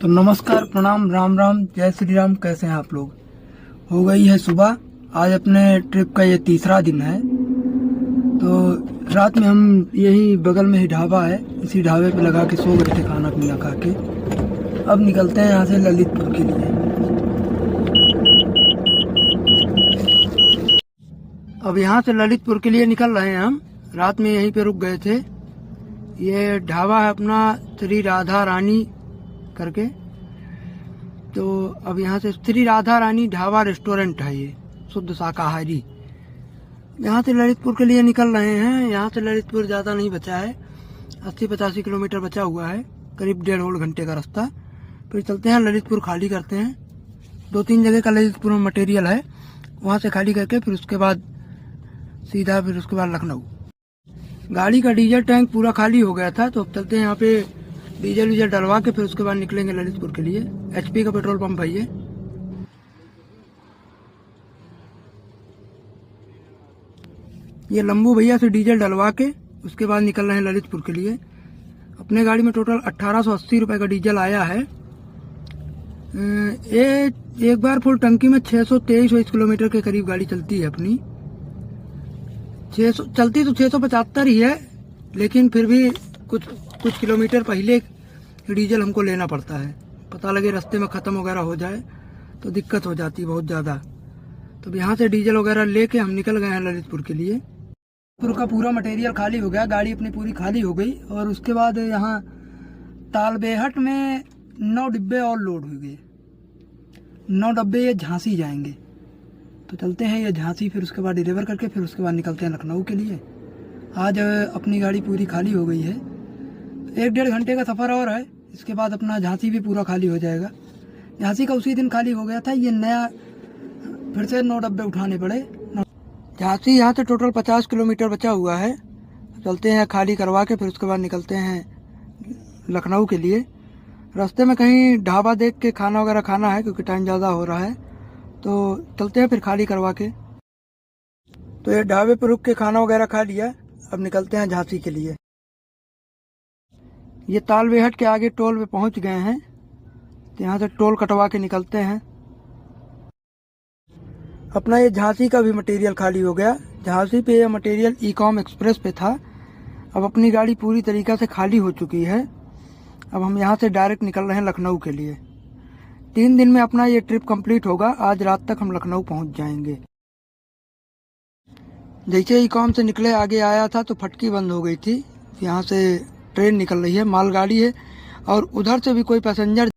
तो नमस्कार, प्रणाम, राम राम, जय श्री राम। कैसे हैं आप लोग? हो गई है सुबह। आज अपने ट्रिप का ये तीसरा दिन है। तो रात में हम यही बगल में ही ढाबा है, इसी ढाबे पे लगा के सो गए थे खाना पीना खा के। अब निकलते हैं यहाँ से ललितपुर के लिए। अब यहाँ से ललितपुर के लिए निकल रहे हैं हम। रात में यहीं पे रुक गए थे। ये ढाबा है अपना श्री राधा रानी करके। तो अब यहाँ से श्री राधा रानी ढाबा रेस्टोरेंट है, ये शुद्ध शाकाहारी। यहाँ से ललितपुर के लिए निकल रहे हैं। यहाँ से ललितपुर ज़्यादा नहीं बचा है, 80-85 किलोमीटर बचा हुआ है, करीब 1.5 घंटे का रास्ता। फिर चलते हैं ललितपुर, खाली करते हैं। 2-3 जगह का ललितपुर में मटेरियल है, वहाँ से खाली करके फिर उसके बाद सीधा फिर उसके बाद लखनऊ। गाड़ी का डीजल टैंक पूरा खाली हो गया था, तो अब चलते हैं यहाँ पे डीजल वीजल डलवा के फिर उसके बाद निकलेंगे ललितपुर के लिए। HP का पेट्रोल पंप है ये लंबू भैया से डीजल डलवा के उसके बाद निकल रहे हैं ललितपुर के लिए। अपने गाड़ी में टोटल 1880 रुपये का डीजल आया है। एक बार फुल टंकी में 623 किलोमीटर के करीब गाड़ी चलती है अपनी। 600 चलती तो 675 ही है, लेकिन फिर भी कुछ किलोमीटर पहले डीजल हमको लेना पड़ता है। पता लगे रास्ते में ख़त्म वगैरह हो जाए तो दिक्कत हो जाती है बहुत ज़्यादा। तो यहाँ से डीजल वगैरह लेके हम निकल गए हैं ललितपुर के लिए। ललितपुर का पूरा मटेरियल खाली हो गया, गाड़ी अपनी पूरी खाली हो गई। और उसके बाद यहाँ तालबेहट में 9 डिब्बे और लोड हो गए। 9 डब्बे ये झांसी जाएंगे। तो चलते हैं ये झांसी, फिर उसके बाद डिलीवर करके फिर उसके बाद निकलते हैं लखनऊ के लिए। आज अपनी गाड़ी पूरी खाली हो गई है। 1-1.5 घंटे का सफ़र और है, इसके बाद अपना झांसी भी पूरा खाली हो जाएगा। झांसी का उसी दिन खाली हो गया था, ये नया फिर से 9 डब्बे उठाने पड़े। झांसी यहाँ से टोटल 50 किलोमीटर बचा हुआ है। चलते हैं खाली करवा के फिर उसके बाद निकलते हैं लखनऊ के लिए। रास्ते में कहीं ढाबा देख के खाना वगैरह खाना है, क्योंकि टाइम ज़्यादा हो रहा है। तो चलते हैं फिर खाली करवा के। तो ये ढाबे पर रुक के खाना वगैरह खा लिया, अब निकलते हैं झांसी के लिए। ये तालबेहट के आगे टोल पे पहुंच गए हैं, तो यहाँ से टोल कटवा के निकलते हैं। अपना ये झांसी का भी मटेरियल खाली हो गया। झांसी पे ये मटेरियल ईकॉम एक्सप्रेस पे था। अब अपनी गाड़ी पूरी तरीक़ा से खाली हो चुकी है। अब हम यहाँ से डायरेक्ट निकल रहे हैं लखनऊ के लिए। 3 दिन में अपना ये ट्रिप कंप्लीट होगा। आज रात तक हम लखनऊ पहुँच जाएंगे। जैसे ईकॉम से निकले आगे आया था तो फटकी बंद हो गई थी। यहाँ से ट्रेन निकल रही है, मालगाड़ी है, और उधर से भी कोई पैसेंजर